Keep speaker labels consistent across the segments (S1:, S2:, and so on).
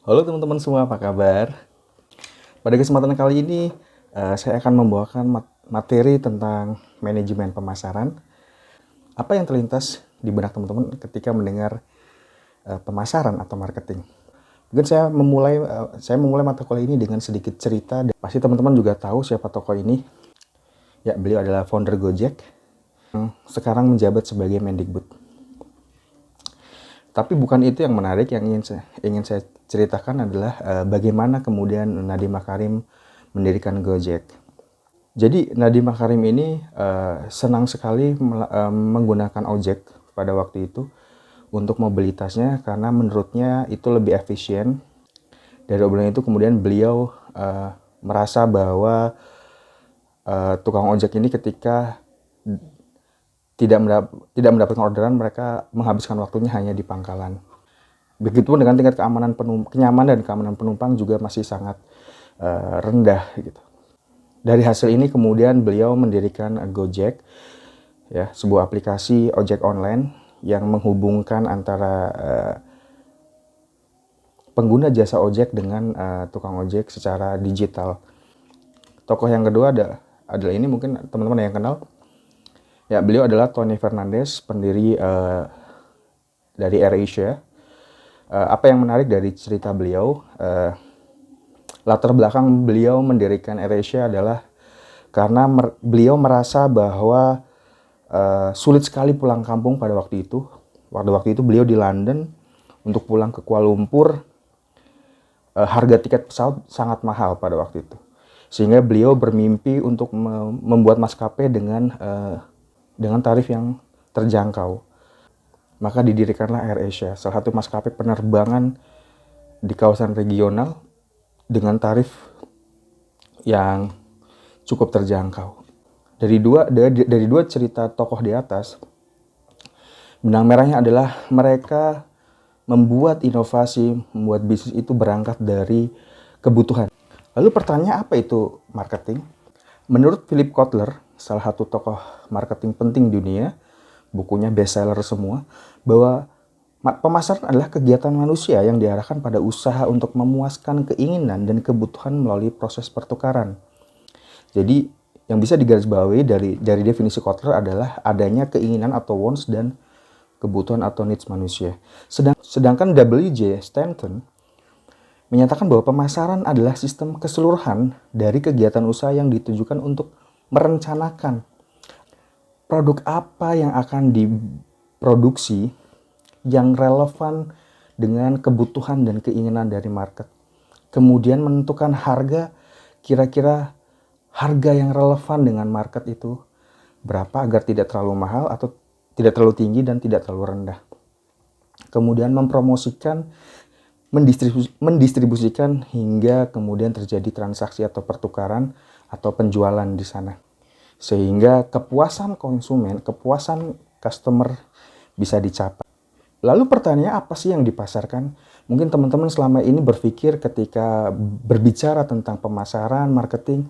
S1: Halo teman-teman semua, apa kabar? Pada kesempatan kali ini, saya akan membawakan materi tentang manajemen pemasaran. Apa yang terlintas di benak teman-teman ketika mendengar pemasaran atau marketing? Mungkin saya memulai mata kuliah ini dengan sedikit cerita. Pasti teman-teman juga tahu siapa tokoh ini. Ya, beliau adalah founder Gojek yang sekarang menjabat sebagai Mendikbud. Tapi bukan itu yang menarik. Yang ingin saya ceritakan adalah bagaimana kemudian Nadiem Makarim mendirikan Gojek. Jadi Nadiem Makarim ini senang sekali menggunakan ojek pada waktu itu untuk mobilitasnya karena menurutnya itu lebih efisien. Dari obrolan itu kemudian beliau merasa bahwa tukang ojek ini ketika tidak mendapatkan orderan, mereka menghabiskan waktunya hanya di pangkalan. Begitupun dengan tingkat kenyamanan dan keamanan penumpang juga masih sangat rendah gitu. Dari hasil ini kemudian beliau mendirikan Gojek, ya, sebuah aplikasi ojek online yang menghubungkan antara pengguna jasa ojek dengan tukang ojek secara digital. Tokoh yang kedua adalah ini, mungkin teman-teman yang kenal. Ya, beliau adalah Tony Fernandes, pendiri dari AirAsia. Apa yang menarik dari cerita beliau? Latar belakang beliau mendirikan AirAsia adalah karena beliau merasa bahwa sulit sekali pulang kampung pada waktu itu. Waktu itu beliau di London, untuk pulang ke Kuala Lumpur, harga tiket pesawat sangat mahal pada waktu itu. Sehingga beliau bermimpi untuk membuat maskapai dengan tarif yang terjangkau. Maka didirikanlah AirAsia, salah satu maskapai penerbangan di kawasan regional dengan tarif yang cukup terjangkau. Dari dua cerita tokoh di atas, benang merahnya adalah mereka membuat inovasi, membuat bisnis itu berangkat dari kebutuhan. Lalu pertanyaan, apa itu marketing? Menurut Philip Kotler, salah satu tokoh marketing penting dunia, bukunya bestseller semua, bahwa pemasaran adalah kegiatan manusia yang diarahkan pada usaha untuk memuaskan keinginan dan kebutuhan melalui proses pertukaran. Jadi yang bisa digarisbawahi dari definisi Kotler adalah adanya keinginan atau wants dan kebutuhan atau needs manusia. Sedangkan W.J. Stanton menyatakan bahwa pemasaran adalah sistem keseluruhan dari kegiatan usaha yang ditujukan untuk merencanakan produk apa yang akan diproduksi yang relevan dengan kebutuhan dan keinginan dari market. Kemudian menentukan harga, kira-kira harga yang relevan dengan market itu berapa agar tidak terlalu mahal atau tidak terlalu tinggi dan tidak terlalu rendah. Kemudian mempromosikan, mendistribusikan hingga kemudian terjadi transaksi atau pertukaran atau penjualan di sana. Sehingga kepuasan konsumen, kepuasan customer bisa dicapai. Lalu pertanyaannya, apa sih yang dipasarkan? Mungkin teman-teman selama ini berpikir ketika berbicara tentang pemasaran, marketing,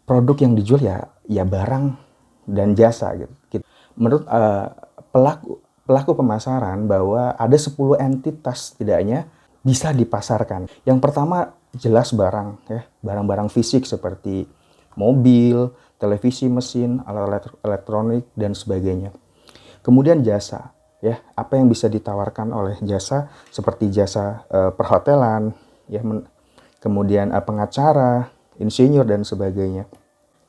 S1: produk yang dijual ya barang dan jasa gitu. Menurut pelaku pemasaran bahwa ada 10 entitas setidaknya bisa dipasarkan. Yang pertama jelas barang, ya, barang-barang fisik seperti mobil, televisi, mesin, alat elektronik dan sebagainya. Kemudian jasa, ya, apa yang bisa ditawarkan oleh jasa seperti jasa perhotelan, ya, kemudian pengacara, insinyur dan sebagainya.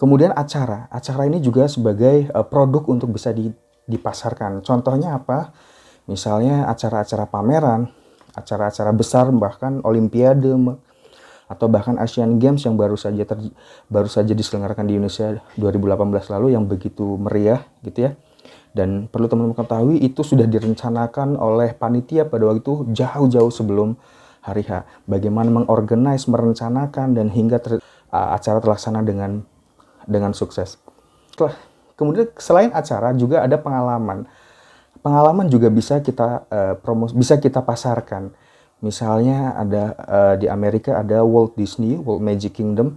S1: Kemudian acara ini juga sebagai produk untuk bisa dipasarkan. Contohnya apa? Misalnya acara-acara pameran, acara-acara besar, bahkan Olimpiade atau bahkan Asian Games yang baru saja diselenggarakan di Indonesia 2018 lalu yang begitu meriah gitu ya. Dan perlu teman-teman ketahui, itu sudah direncanakan oleh panitia pada waktu itu jauh-jauh sebelum hari H. Bagaimana mengorganize, merencanakan, dan hingga acara terlaksana dengan sukses. Kemudian selain acara juga ada pengalaman. Pengalaman juga bisa kita bisa kita pasarkan. Misalnya ada di Amerika ada Walt Disney, Walt Magic Kingdom.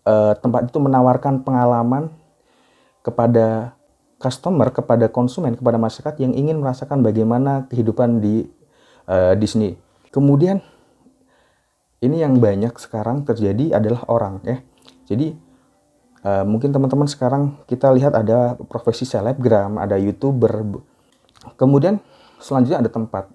S1: Tempat itu menawarkan pengalaman kepada customer, kepada konsumen, kepada masyarakat yang ingin merasakan bagaimana kehidupan di Disney. Kemudian ini yang banyak sekarang terjadi adalah orang ya. Jadi mungkin teman-teman sekarang kita lihat ada profesi selebgram, ada YouTuber. Kemudian selanjutnya ada tempat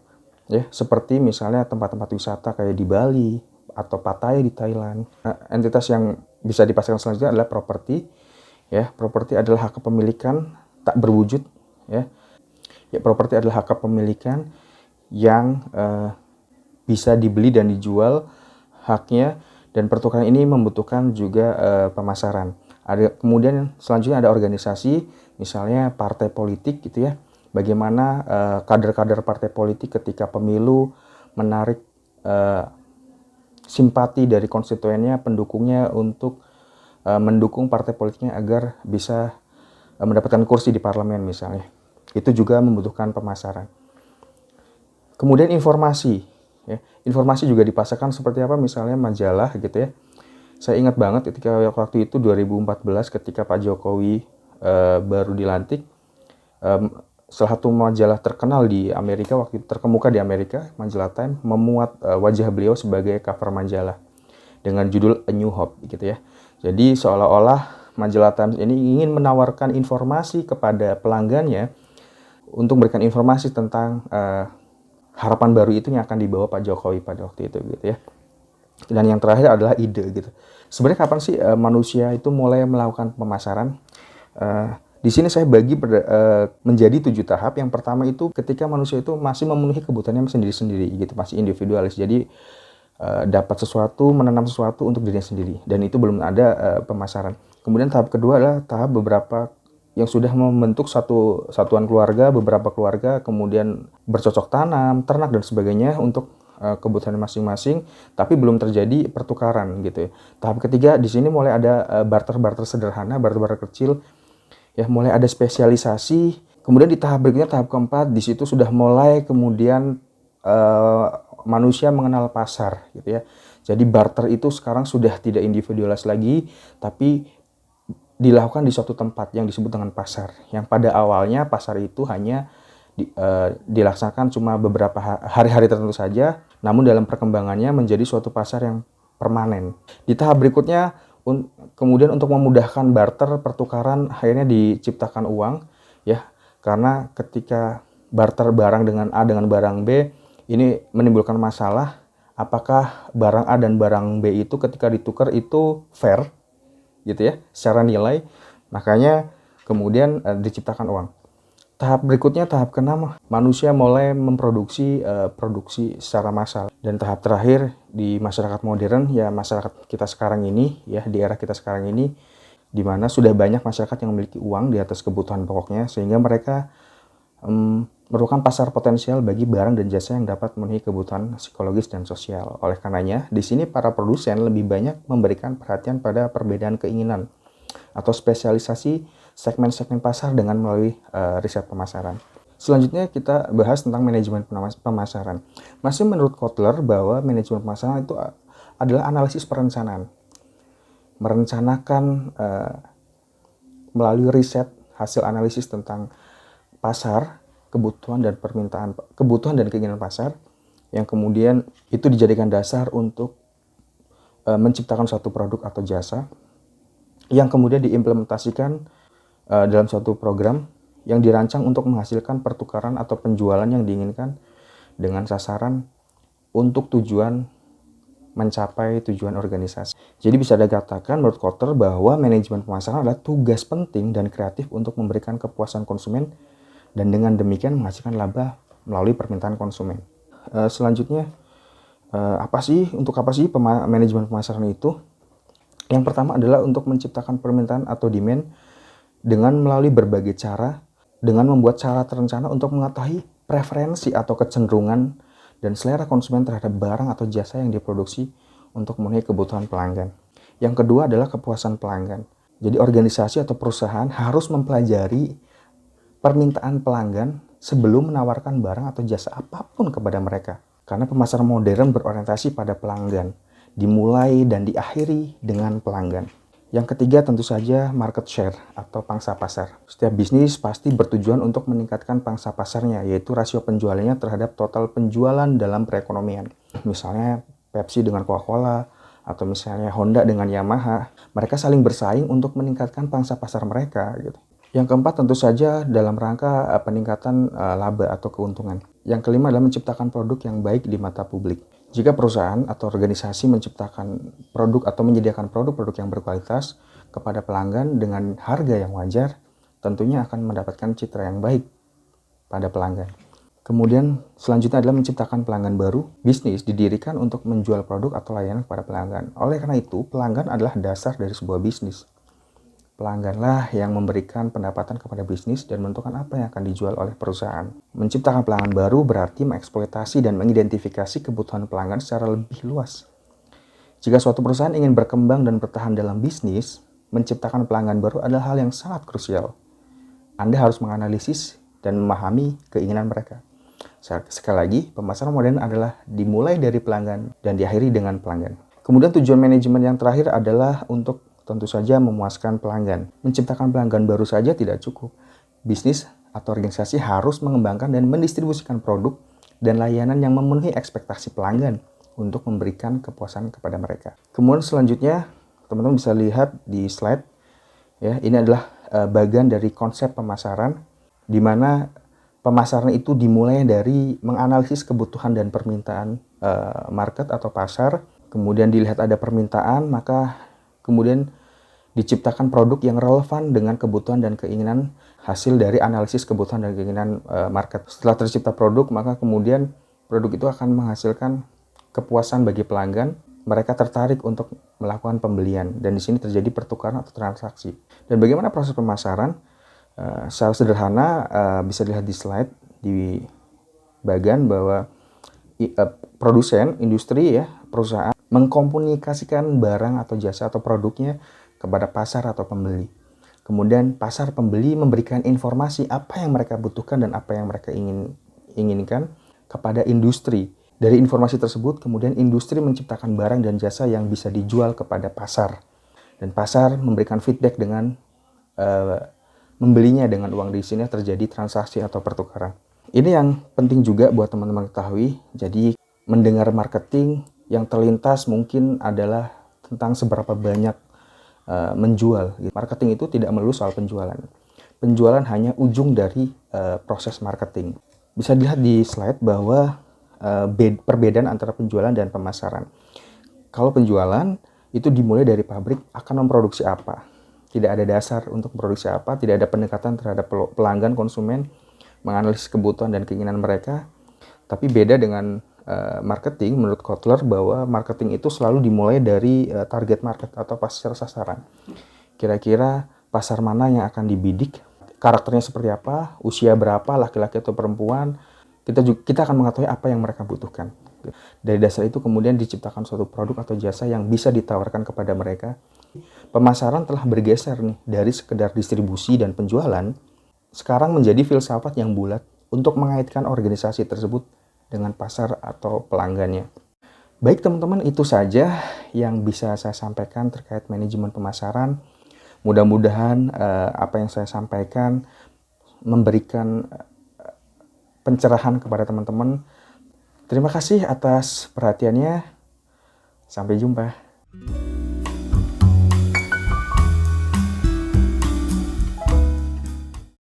S1: ya, seperti misalnya tempat-tempat wisata kayak di Bali atau Pattaya di Thailand. Entitas yang bisa dipastikan selanjutnya adalah properti ya. Properti adalah hak kepemilikan tak berwujud ya. Ya, properti adalah hak kepemilikan yang bisa dibeli dan dijual haknya, dan pertukaran ini membutuhkan juga pemasaran. Kemudian selanjutnya ada organisasi, misalnya partai politik gitu ya. Bagaimana kader-kader partai politik ketika pemilu menarik simpati dari konstituennya, pendukungnya untuk mendukung partai politiknya agar bisa mendapatkan kursi di parlemen misalnya. Itu juga membutuhkan pemasaran. Kemudian informasi. Ya. Informasi juga dipasarkan seperti apa, misalnya majalah gitu ya. Saya ingat banget ketika waktu itu 2014 ketika Pak Jokowi baru dilantik, salah satu majalah terkenal di Amerika, waktu itu terkemuka di Amerika, majalah Time, memuat wajah beliau sebagai cover majalah dengan judul A New Hope gitu ya. Jadi seolah-olah majalah Times ini ingin menawarkan informasi kepada pelanggannya untuk memberikan informasi tentang harapan baru itu yang akan dibawa Pak Jokowi pada waktu itu gitu ya. Dan yang terakhir adalah ide gitu. Sebenarnya kapan sih manusia itu mulai melakukan pemasaran? Di sini saya bagi menjadi 7 tahap. Yang pertama itu ketika manusia itu masih memenuhi kebutuhannya sendiri-sendiri gitu, masih individualis. Jadi dapat sesuatu, menanam sesuatu untuk dirinya sendiri, dan itu belum ada pemasaran. Kemudian tahap kedua adalah tahap beberapa yang sudah membentuk satu satuan keluarga, beberapa keluarga, kemudian bercocok tanam, ternak dan sebagainya untuk kebutuhan masing-masing, tapi belum terjadi pertukaran gitu ya. Tahap ketiga di sini mulai ada barter-barter sederhana, barter-barter kecil, ya mulai ada spesialisasi. Kemudian di tahap berikutnya, tahap keempat, di situ sudah mulai kemudian manusia mengenal pasar gitu ya. Jadi barter itu sekarang sudah tidak individualis lagi, tapi dilakukan di suatu tempat yang disebut dengan pasar. Yang pada awalnya pasar itu hanya dilaksanakan cuma beberapa hari-hari tertentu saja, namun dalam perkembangannya menjadi suatu pasar yang permanen. Di tahap berikutnya, kemudian untuk memudahkan barter, pertukaran, akhirnya diciptakan uang, ya, karena ketika barter barang dengan A dengan barang B, ini menimbulkan masalah, apakah barang A dan barang B itu ketika ditukar itu fair, gitu ya, secara nilai, makanya kemudian diciptakan uang. Tahap berikutnya, tahap keenam, manusia mulai memproduksi produksi secara massal. Dan tahap terakhir di masyarakat modern, ya masyarakat kita sekarang ini, ya di era kita sekarang ini, di mana sudah banyak masyarakat yang memiliki uang di atas kebutuhan pokoknya, sehingga mereka merupakan pasar potensial bagi barang dan jasa yang dapat memenuhi kebutuhan psikologis dan sosial. Oleh karenanya, di sini para produsen lebih banyak memberikan perhatian pada perbedaan keinginan atau spesialisasi segmen-segmen pasar dengan melalui riset pemasaran. Selanjutnya kita bahas tentang manajemen pemasaran. Masih menurut Kotler bahwa manajemen pemasaran itu adalah analisis perencanaan. Merencanakan melalui riset hasil analisis tentang pasar, kebutuhan dan keinginan pasar, yang kemudian itu dijadikan dasar untuk menciptakan suatu produk atau jasa yang kemudian diimplementasikan dalam suatu program yang dirancang untuk menghasilkan pertukaran atau penjualan yang diinginkan dengan sasaran untuk tujuan mencapai tujuan organisasi. Jadi bisa dikatakan menurut Kotler bahwa manajemen pemasaran adalah tugas penting dan kreatif untuk memberikan kepuasan konsumen dan dengan demikian menghasilkan laba melalui permintaan konsumen. Selanjutnya, untuk apa sih manajemen pemasaran itu? Yang pertama adalah untuk menciptakan permintaan atau demand dengan melalui berbagai cara, dengan membuat cara terencana untuk mengetahui preferensi atau kecenderungan dan selera konsumen terhadap barang atau jasa yang diproduksi untuk memenuhi kebutuhan pelanggan. Yang kedua adalah kepuasan pelanggan. Jadi organisasi atau perusahaan harus mempelajari permintaan pelanggan sebelum menawarkan barang atau jasa apapun kepada mereka. Karena pemasaran modern berorientasi pada pelanggan, dimulai dan diakhiri dengan pelanggan. Yang ketiga tentu saja market share atau pangsa pasar. Setiap bisnis pasti bertujuan untuk meningkatkan pangsa pasarnya, yaitu rasio penjualannya terhadap total penjualan dalam perekonomian. Misalnya Pepsi dengan Coca-Cola, atau misalnya Honda dengan Yamaha. Mereka saling bersaing untuk meningkatkan pangsa pasar mereka gitu. Yang keempat tentu saja dalam rangka peningkatan laba atau keuntungan. Yang kelima adalah menciptakan produk yang baik di mata publik. Jika perusahaan atau organisasi menciptakan produk atau menyediakan produk-produk yang berkualitas kepada pelanggan dengan harga yang wajar, tentunya akan mendapatkan citra yang baik pada pelanggan. Kemudian selanjutnya adalah menciptakan pelanggan baru. Bisnis didirikan untuk menjual produk atau layanan kepada pelanggan. Oleh karena itu, pelanggan adalah dasar dari sebuah bisnis. Pelangganlah yang memberikan pendapatan kepada bisnis dan menentukan apa yang akan dijual oleh perusahaan. Menciptakan pelanggan baru berarti mengeksploitasi dan mengidentifikasi kebutuhan pelanggan secara lebih luas. Jika suatu perusahaan ingin berkembang dan bertahan dalam bisnis, menciptakan pelanggan baru adalah hal yang sangat krusial. Anda harus menganalisis dan memahami keinginan mereka. Sekali lagi, pemasaran modern adalah dimulai dari pelanggan dan diakhiri dengan pelanggan. Kemudian tujuan manajemen yang terakhir adalah untuk tentu saja memuaskan pelanggan. Menciptakan pelanggan baru saja tidak cukup. Bisnis atau organisasi harus mengembangkan dan mendistribusikan produk dan layanan yang memenuhi ekspektasi pelanggan untuk memberikan kepuasan kepada mereka. Kemudian selanjutnya, teman-teman bisa lihat di slide. Ya, ini adalah bagian dari konsep pemasaran, di mana pemasaran itu dimulai dari menganalisis kebutuhan dan permintaan market atau pasar. Kemudian dilihat ada permintaan, maka kemudian diciptakan produk yang relevan dengan kebutuhan dan keinginan hasil dari analisis kebutuhan dan keinginan market. Setelah tercipta produk, maka kemudian produk itu akan menghasilkan kepuasan bagi pelanggan. Mereka tertarik untuk melakukan pembelian dan di sini terjadi pertukaran atau transaksi. Dan bagaimana proses pemasaran? Secara sederhana bisa dilihat di slide di bagian bahwa produsen, industri ya, perusahaan mengkomunikasikan barang atau jasa atau produknya kepada pasar atau pembeli. Kemudian pasar pembeli memberikan informasi apa yang mereka butuhkan dan apa yang mereka inginkan kepada industri. Dari informasi tersebut kemudian industri menciptakan barang dan jasa yang bisa dijual kepada pasar. Dan pasar memberikan feedback dengan membelinya dengan uang. Di sini terjadi transaksi atau pertukaran. Ini yang penting juga buat teman-teman ketahui. Jadi mendengar marketing yang terlintas mungkin adalah tentang seberapa banyak menjual. Marketing itu tidak melulu soal penjualan. Penjualan hanya ujung dari proses marketing. Bisa dilihat di slide bahwa perbedaan antara penjualan dan pemasaran. Kalau penjualan itu dimulai dari pabrik akan memproduksi apa. Tidak ada dasar untuk produksi apa, tidak ada pendekatan terhadap pelanggan, konsumen, menganalisis kebutuhan dan keinginan mereka. Tapi beda dengan marketing, menurut Kotler bahwa marketing itu selalu dimulai dari target market atau pasar sasaran. Kira-kira pasar mana yang akan dibidik, karakternya seperti apa, usia berapa, laki-laki atau perempuan, kita akan mengetahui apa yang mereka butuhkan. Dari dasar itu kemudian diciptakan suatu produk atau jasa yang bisa ditawarkan kepada mereka. Pemasaran telah bergeser nih dari sekedar distribusi dan penjualan, sekarang menjadi filsafat yang bulat untuk mengaitkan organisasi tersebut dengan pasar atau pelanggannya. Baik teman-teman, itu saja yang bisa saya sampaikan terkait manajemen pemasaran. Mudah-mudahan apa yang saya sampaikan memberikan pencerahan kepada teman-teman. Terima kasih atas perhatiannya. Sampai jumpa.